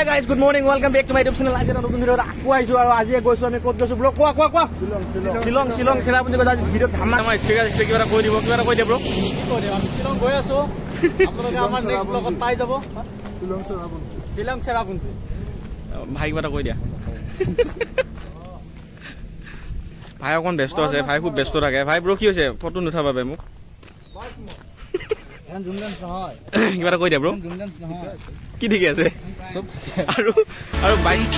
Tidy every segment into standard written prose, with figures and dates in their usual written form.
guys, good morning. Welcome back to my YouTube channel. আজি এটা নতুন ভিডিঅ আকো আইছো আৰু আজি গৈছো আমি ক'ত গৈছো ব্ৰ কোৱা শিলং চেৰাপুঞ্জি গৈছো আজি ভিডিঅ ধামা আমাৰ স্পিকাৰ কিবা কৈ দিব ব্ৰ কি কৈ দিব আমি শিলং গৈ আছো আপোনালোকে আমাৰ নেক্সট ব্লগত পাই যাব শিলং চেৰাপুঞ্জি ভাই কিবা কৈ দিয়া ভাই অকন ব্যস্ত আছে ভাই খুব ব্যস্ত থাকে ভাই ব্ৰ কি হৈছে ফটো নুঠাবা বে মোক কিবা কৈ দিয়া ব্ৰ কি ঠিক আছে আৰু বাইক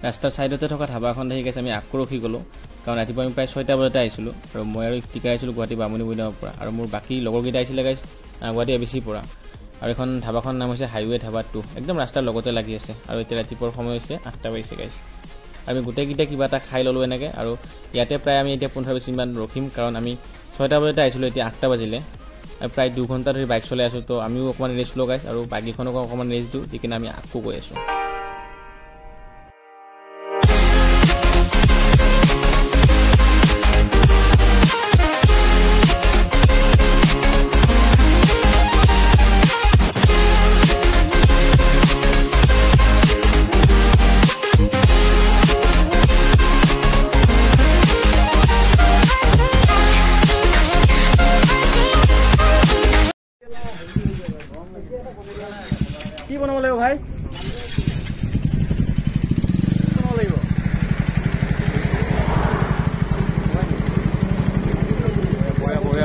ৰাস্তাৰ সাইডতে থকা ধাবাখন দেখি গৈছে আমি আকৌ ৰখি গ'লো কাৰণ ৰাতিপুৱা আমি প্ৰায় 6টা বজাতে আহিছিলোঁ আৰু মই আৰু টিকা আহিছিলোঁ গুৱাহাটী বামুণী মৈদামৰ পৰা আৰু মোৰ বাকী লগৰকেইটা আহিছিলে গাইছ গুৱাহাটী এবিচিৰ পৰা আৰু এখন ধাবাখন নাম হৈছে হাইৱে ধাবা 2 একদম ৰাস্তাৰ লগতে লাগি আছে আৰু এতিয়া ৰাতিপুৱাৰ সময় হৈছে 8টা বাজিছে গাইছ আমি গোটেইকেইটা কিবা এটা খাই ল'লোঁ এনেকৈ আৰু ইয়াতে প্ৰায় আমি এতিয়া 15-20 মিনিটমান ৰখিম কাৰণ আমি 6টা বজাতে আহিছিলোঁ এতিয়া 8টা বাজিলে আৰু প্ৰায় 2 ঘণ্টা ধৰি বাইক চলাই আছোঁ তো আমিও অকণমান ৰেষ্ট লওঁ গাইছ আৰু বাকীখনকো অকণমান ৰেষ্ট দিওঁ দি কিনে আমি আকৌ গৈ আছোঁ কি বনাব লাগিব ভাই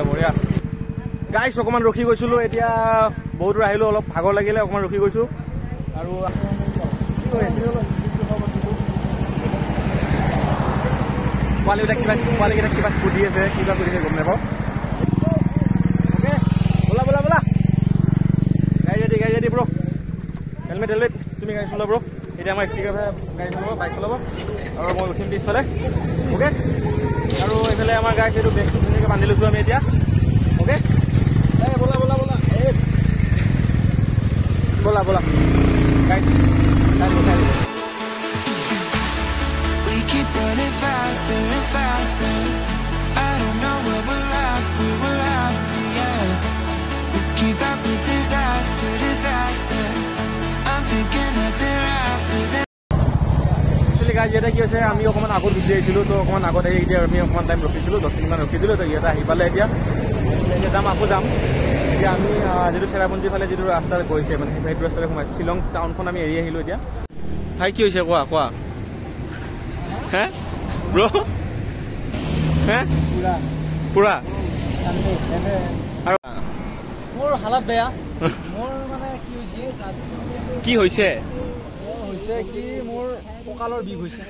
বঢ়িয়া গাইছ অকণমান ৰখি গৈছিলোঁ এতিয়া বহুত দূৰ আহিলোঁ অলপ ভাগৰ লাগিলে অকণমান ৰখি গৈছোঁ আৰু পোৱালিকেইটা কিবা সুধি আছে কিবা সুধিছে গম নাপাওঁ বলা গাড়ী ৰেডি ব্ৰ হেলমেট তুমি গাড়ী চলাব ব্ৰ এতিয়া আমাৰ ষ্টিকাৰ গাড়ী চলাব বাইক চলাব আৰু মই উঠিম পিছফালে অ'কে আৰু এইফালে আমাৰ গাড়ী সেইটো বেগটো ধুনীয়াকৈ বান্ধি লৈছোঁ আমি এতিয়া অ'কে বলা গাড়ী We keep running faster and faster. I don't know where we're after, yeah. We keep up with disaster. I'm thinking that they're after that. Actually, guys, এটা কি হৈছে আমি অকমান আগত গুচি আহিছিলোঁ তো অকমান আগত আহি এতিয়া আমি অকমান টাইম ৰখিছিলোঁ 10 মিনিটমান ৰখি দিলোঁ তো ইয়াতে আহি পালে এতিয়া আকৌ যাম এতিয়া আমি যিটো চেৰাপুঞ্জী ফালে যিটো ৰাস্তা গৈছে মানে সেইটো ৰাস্তাৰে সোমাইছোঁ শ্বিলং টাউনখন আমি এৰি আহিলোঁ এতিয়া ভাই কি হৈছে কোৱা হে ব্ৰ হে পুৰা আৰু মোৰ হালত বেয়া মোৰ মানে কি হৈছে কি মোৰ কঁকালৰ বিষ হৈছে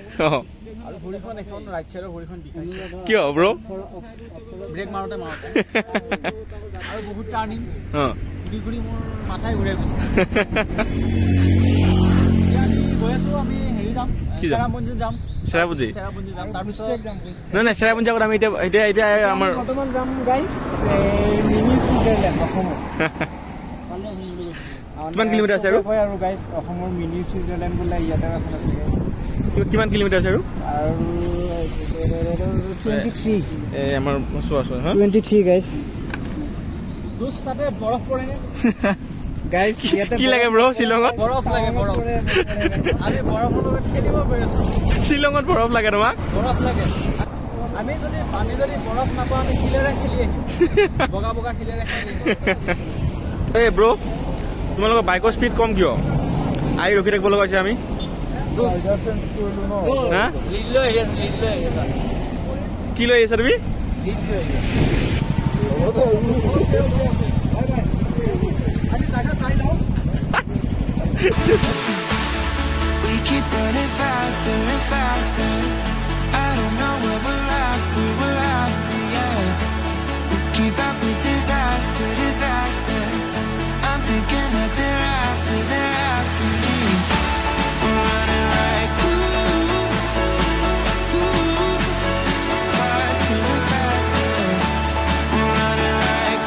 আৰু ভৰিখন এখন ৰাইট চাইডৰ ভৰিখন বিষাইছে কিয় ব্ৰ ব্ৰেক মাৰোতে আৰু বহুত টাৰ্ণিং ঘূৰি মোৰ মাথাই ঘূৰাই গৈছে গৈ আছোঁ আমি হেৰি যাম চেৰাপুঞ্জী যাম নাই চেৰাপুঞ্জী আগত আমি এতিয়া আমাৰ বৰ্তমান যাম গাইছ মিনি ছুইজাৰলেণ্ড অসমত কিমান কিলোমিটাৰ আছে আৰু গাইছ অসমৰ মিনি ছুইজাৰলেণ্ড বোলে ইয়াতে এখন আছে কিমান কিলোমিটাৰ আছে আৰু 23 আমাৰ চোৱা 23 গাইছ দুস তাতে বৰফ পৰে গাইছ ইয়াতে কি লাগে ব্ৰ শিলঙত বৰফ লাগে আমি বৰফৰ লগত খেলিব গৈ আছো শিলঙত বৰফ লাগে তোমাক বৰফ লাগে আমি যদি বৰফ নাপাওঁ আমি শিলেৰে খেলি আহিম বগা শিলেৰে খেলি এই ব্ৰ তোমালোকৰ বাইকৰ স্পীড কম কিয় আহি ৰখি থাকিব লগা হৈছে আমি কি লৈ আহিছা তুমি We keep running faster and faster. I don't know where we're after, yeah. We keep up with disaster. I'm thinking that they're after me. We're running like faster and faster. We're running like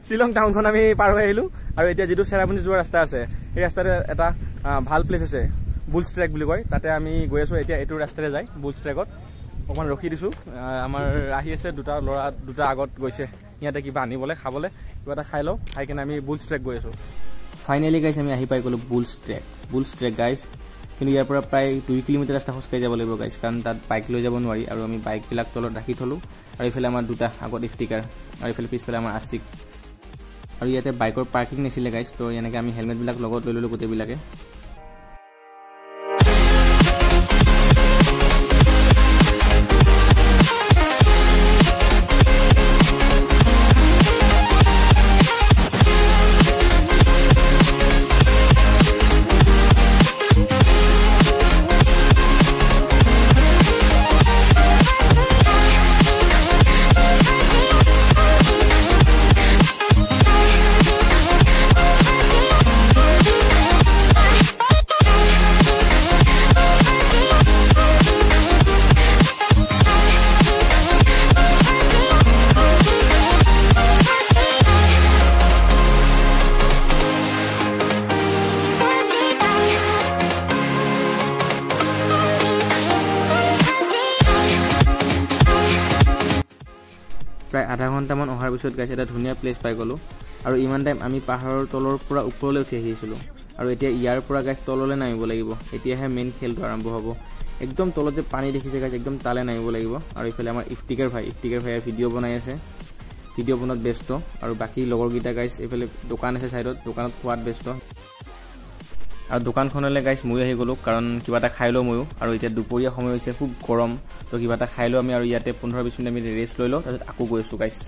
Shillong টাউনখন আমি পাৰ হৈ আহিলোঁ আৰু এতিয়া যিটো চেৰাপুঞ্জী যোৱা ৰাস্তা আছে সেই ৰাস্তাতে এটা ভাল প্লেচ আছে বুলছ ট্ৰেক বুলি কয় তাতে আমি গৈ আছোঁ এতিয়া এইটো ৰাস্তাৰে যায় বুলছ ট্ৰেকত অকণমান ৰখি দিছোঁ আমাৰ আহি আছে দুটা আগত গৈছে ইয়াতে কিবা আনিবলৈ খাবলৈ কিবা এটা খাই লওঁ খাই কিনে আমি বুলছ ট্ৰেক গৈ আছোঁ ফাইনেলি গাইছ আমি আহি পাই গ'লোঁ বুলছ ট্ৰেক গাইছ কিন্তু ইয়াৰ পৰা প্ৰায় 2 কিলোমিটাৰ ৰাস্তা খোজকাঢ়ি যাব লাগিব গাইছ কাৰণ তাত বাইক লৈ যাব নোৱাৰি আৰু আমি বাইকবিলাক তলত ৰাখি থলোঁ আৰু এইফালে আমাৰ দুটা আগত ইফতিকাৰ আৰু এইফালে পিছফালে আমাৰ আছিক আৰু ইয়াতে বাইকৰ পাৰ্কিং নাছিলে গাইছ তো এনেকৈ আমি হেলমেটবিলাক লগত লৈ ল'লোঁ গোটেইবিলাকে প্ৰায় আধা ঘণ্টামান অহাৰ পিছত গাইছ এটা ধুনীয়া প্লেচ পাই গ'লোঁ আৰু ইমান টাইম আমি পাহাৰৰ তলৰ পৰা ওপৰলৈ উঠি আহিছিলোঁ আৰু এতিয়া ইয়াৰ পৰা গাইছ তললৈ নামিব লাগিব এতিয়াহে মেইন খেলটো আৰম্ভ হ'ব একদম তলত যে পানী দেখিছে গাইছ একদম তালে নামিব লাগিব আৰু ইফালে আমাৰ ইফতিকাৰ ভাইয়ে ভিডিঅ' বনাই আছে ভিডিঅ' বনোৱাত ব্যস্ত আৰু বাকী লগৰকেইটা গাইছ এইফালে দোকান আছে ছাইডত দোকানত খোৱাত ব্যস্ত আৰু দোকানখনলৈ গাইছ ময়ো আহি গ'লোঁ কাৰণ কিবা এটা খাই লওঁ ময়ো আৰু এতিয়া দুপৰীয়া সময় হৈছে খুব গৰম তো কিবা এটা খাই লওঁ আমি আৰু ইয়াতে 15-20 মিনিট আমি ৰেষ্ট লৈ লওঁ তাৰপিছত আকৌ গৈ আছোঁ গাইছ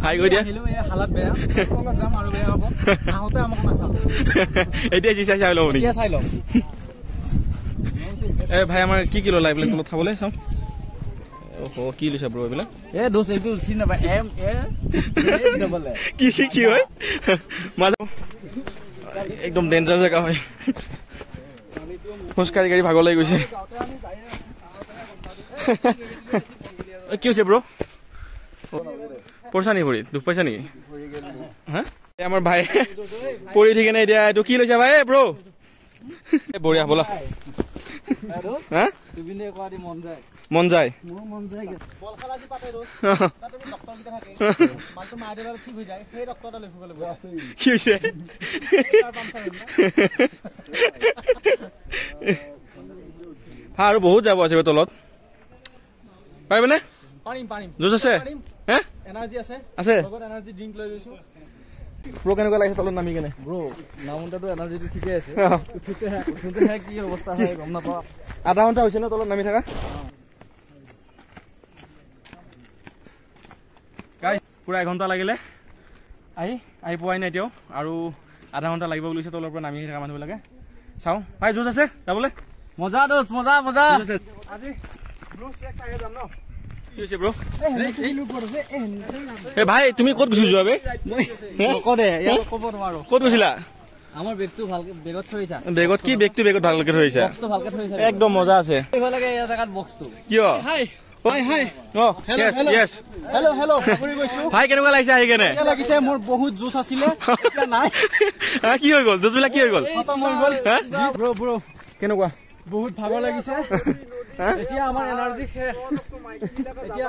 হাই গৈ দিয়া হালত বেয়া যাম আৰু বেয়া হ'ব আহোঁতে আমাক নাচাব এতিয়া যি চাই ল'ব নেকি চাই লওঁ ভাই আমাৰ কি ল'লা এইবিলাক তলত খাবলৈ চাওঁ কি লৈছা ব্ৰ এইবিলাক এইটো চিনি নাপায় কি হয় মাজা একদম ডেঞ্জাৰ জেগা হয় খোজকাঢ়ি গাড়ী ভাগৰ লাগি গৈছে কি হৈছে ব্ৰ পইচা নেকি ভৰিত দুখ পাইছা নেকি হা আমাৰ ভাই পৰি উঠি কেনে এতিয়া এইটো কি লৈছা ভাই ব্ৰ বঢ়িয়া ব'লা হা মন যায় কি হৈছে আৰু বহুত যাব আছে তলত পাৰিবনে জোচ আছে এনাৰ্জি আছে এনাৰ্জি ড্ৰিংক লৈ লৈছো ব্ৰ কেনেকুৱা লাগিছে তলত নামি কেনে ব্ৰ নামোনটাতো এনাৰ্জিটো ঠিকে আছে কি অৱস্থা হয় গম নাপাওঁ আধা ঘণ্টা হৈছে ন তলত নামি থকা গাইছ পুৰা এঘণ্টা লাগিলে আহি পোৱাই নাই এতিয়াও আৰু আধা ঘণ্টা লাগিব বুলিছে তলৰ পৰা নামি থকা মানুহবিলাকে চাওঁ ভাই জোচ আছে যাবলৈ মজা দোষ মজা আজি যাম ন ভাই তুমি ক'ত গুচি যোৱা ক'ত গৈছিলা আমাৰ বেগটো ভালকে বেগত থৈছা বেগত কি বেগটো বেগত ভালকে থৈছা একদম মজা আছে কিয় ভাই কেনেকুৱা লাগিছে আহি কেনে লাগিছে মোৰ বহুত জোচ আছিলে কি হৈ গ'ল জোচবিলাক কি হৈ গ'ল কেনেকুৱা বহুত ভাগৰ লাগিছে এতিয়া আমাৰ এনাৰ্জি শেষ এতিয়া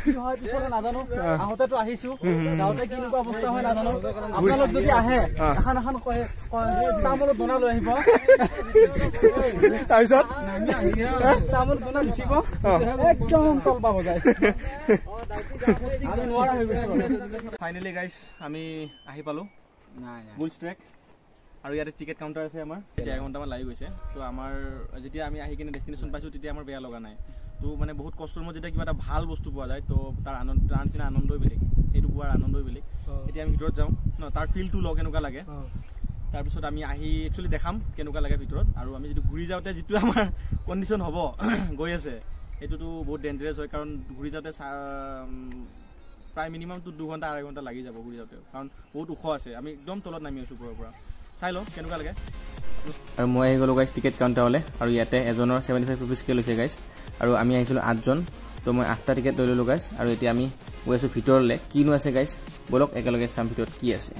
কি হয় পিছলে নাজানো আহোঁতেতো আহিছো যাওঁতে কেনেকুৱা অৱস্থা হয় নাজানো আপোনালোক যদি আহে এখন তামোলত দনা লৈ আহিব তাৰপিছত তামোল দনা গুচিব একদম তল পাব যায় ফাইনেলি গাইছ আমি আহি পালো বুলছ ট্ৰেক আৰু ইয়াতে টিকেট কাউণ্টাৰ আছে আমাৰ 1 ঘণ্টামান লাগি গৈছে তো আমাৰ যেতিয়া আমি আহি কিনে ডেষ্টিনেশ্যন পাইছোঁ তেতিয়া আমাৰ বেয়া লগা নাই তো মানে বহুত কষ্টৰ মধ্যে যেতিয়া কিবা এটা ভাল বস্তু পোৱা যায় তো তাৰ নিচিনা আনন্দই বেলেগ সেইটো পোৱাৰ আনন্দই বেলেগ এতিয়া আমি ভিতৰত যাওঁ ন তাৰ ফিলটো লওঁ কেনেকুৱা লাগে তাৰপিছত আমি আহি একচুৱেলি দেখাম কেনেকুৱা লাগে ভিতৰত আৰু আমি যদি ঘূৰি যাওঁতে যিটো আমাৰ কণ্ডিশ্যন হ'ব গৈ আছে এইটোতো বহুত ডেঞ্জাৰাছ হয় কাৰণ ঘূৰি যাওঁতে প্ৰায় মিনিমামটো 2 ঘণ্টা 2.5 ঘণ্টা লাগি যাব ঘূৰি যাওঁতে কাৰণ বহুত ওখ আছে আমি একদম তলত নামি আছোঁ ওপৰৰ পৰা চাই লওঁ কেনেকুৱা লাগে আৰু মই আহি গ'লোঁ গাইছ টিকেট কাউণ্টাৰলৈ আৰু ইয়াতে এজনৰ 75 ৰুপিজকৈ লৈছে গাইছ আৰু আমি আহিছিলোঁ 8জন তো মই 8টা টিকেট লৈ ল'লোঁ গাইছ আৰু এতিয়া আমি গৈ আছোঁ ভিতৰলৈ কিনো আছে গাইছ বলক একেলগে চাম ভিতৰত কি আছে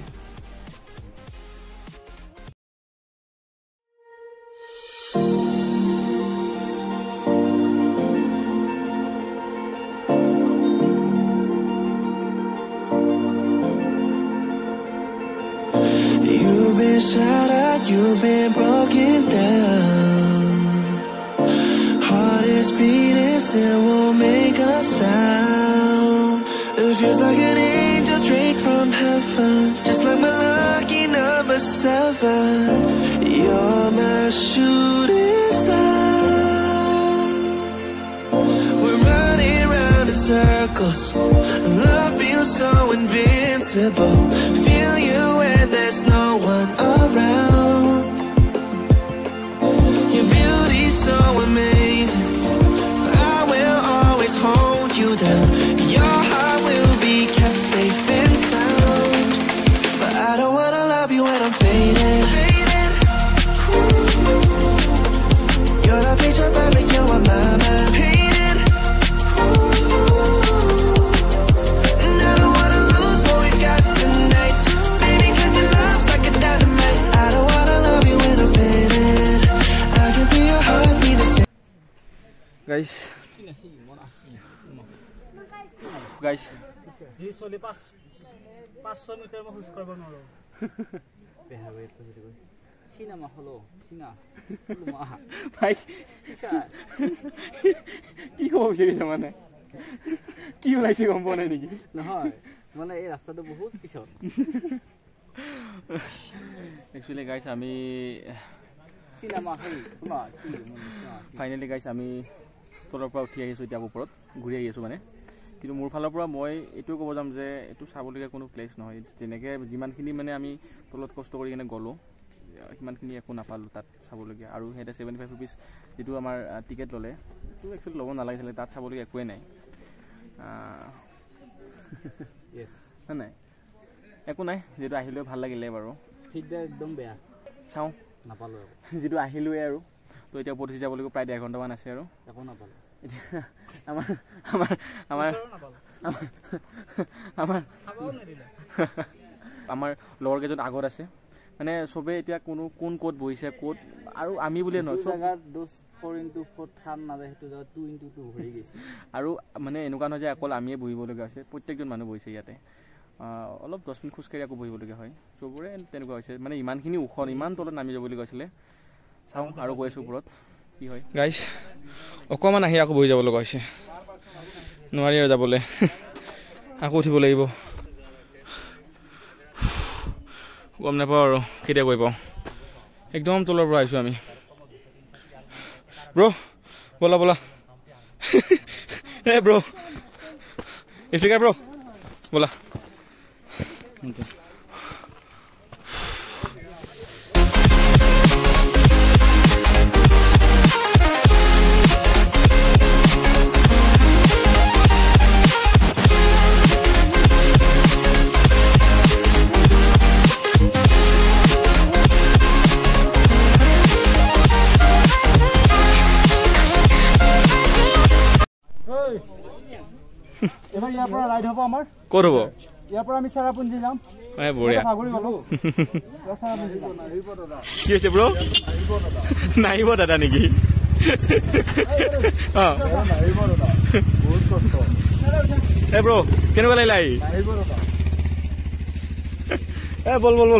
Shattered, you've been broken down. Heart is beating, still won't make a sound. It feels like an angel straight from heaven, just like my lucky number 7. You're my shooting star. We're running round in circles. Love feels so invincible. Feel you when there's no one around. Your beauty's so amazing. I will always hold you down. Your heart will be kept safe and sound. But I don't wanna love you when I'm faded. You're the picture perfect, you're on my mind. Guys, जी सोली 500 metre में खुश करबो नरो बेहावे तो सीना मा hello सीना मा भाई কি কব বিচাৰিছে মানে কি ওলাইছে গম পোৱা নাই নেকি নহয় মানে এই ৰাস্তাটো বহুত পিছত একচুয়ালি গাইস আমি सीना मा হেই মা ফাইনালি গাইস আমি তলৰ পৰা উঠি আহিছোঁ এতিয়া ওপৰত ঘূৰি আহিছোঁ মানে কিন্তু মোৰ ফালৰ পৰা মই এইটো ক'ব যাম যে এইটো চাবলগীয়া কোনো প্লেচ নহয় যেনেকৈ যিমানখিনি মানে আমি তলত কষ্ট কৰি কিনে গ'লোঁ সিমানখিনি একো নাপালোঁ তাত চাবলগীয়া আৰু সিহঁতে 75 ৰুপিজ যিটো আমাৰ টিকেট ল'লে সেইটো একচুৱেলি ল'ব নালাগিছিলে তাত চাবলগীয়া একোৱেই নাই নাই একো নাই যিটো আহিলেও ভাল লাগিলে বাৰু ফিডবেক একদম বেয়া চাওঁ নাপালোঁ যিটো আহিলোৱে আৰু তো এতিয়া ওপৰত উঠি যাব লাগিব প্ৰায় 1.5 ঘণ্টামান আছে আৰু একো নাপালোঁ আমাৰ লগৰ কেইজন আগত আছে মানে চবে এতিয়া কোন ক'ত বহিছে ক'ত আৰু আমি বুলিয়ে নহয় জায়গাত 4x4 থান না যায় হেতু জায়গা 2x2 ভৰি গৈছে আৰু মানে এনেকুৱা নহয় যে অকল আমিয়ে বহিবলগীয়া আছে প্ৰত্যেকজন মানুহ বহিছে ইয়াতে অলপ 10 মিনিট খোজকাঢ়ি আকৌ বহিবলগীয়া হয় চবৰে তেনেকুৱা হৈছে মানে ইমানখিনি ওখ ইমান তলত নামি যাবলগীয়া হৈছিলে চাওঁ আৰু গৈ আছোঁ ওপৰত কি হয় গাইজ অকণমান আহি আকৌ বহি যাব লগা হৈছে নোৱাৰি আৰু যাবলৈ আকৌ উঠিব লাগিব গম নাপাওঁ আৰু কেতিয়া গৈ পাওঁ একদম তলৰ পৰা আহিছোঁ আমি ব্ৰ' ব'লা ব'লা ব্ৰ' ইফ্ৰিকা ব্ৰ' ব'লা এবাৰ ইয়াৰ পৰা ৰাইড হ'ব আমাৰ ক'ত হ'ব ইয়াৰ পৰা আমি চেৰাপুঞ্জী যাম বঢ়িয়া ভাগৰি গ'লো কি হৈছে ব্ৰ' নাহিব দাদা নেকি ব্ৰ' কেনেকুৱা লাগিলে আহি বল